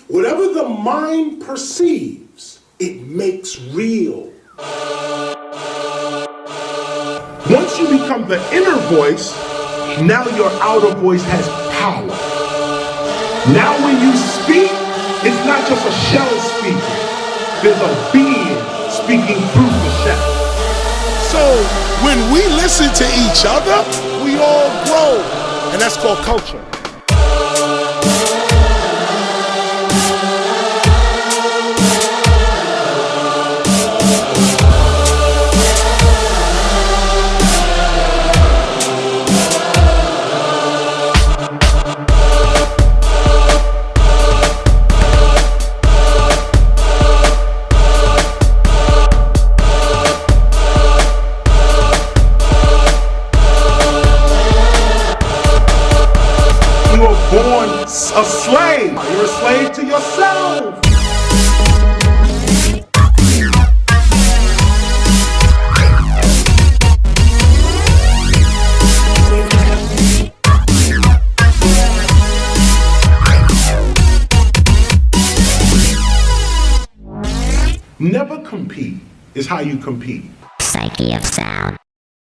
Whatever the mind perceives, it makes real. Once you become the inner voice, now your outer voice has power. Now when you speak, it's not just a shell speaking. There's a being speaking through the shell. So when we listen to each other, we all grow. And that's called culture. You were born a slave. You're a slave to yourself. Never compete is how you compete. Psyche of sound.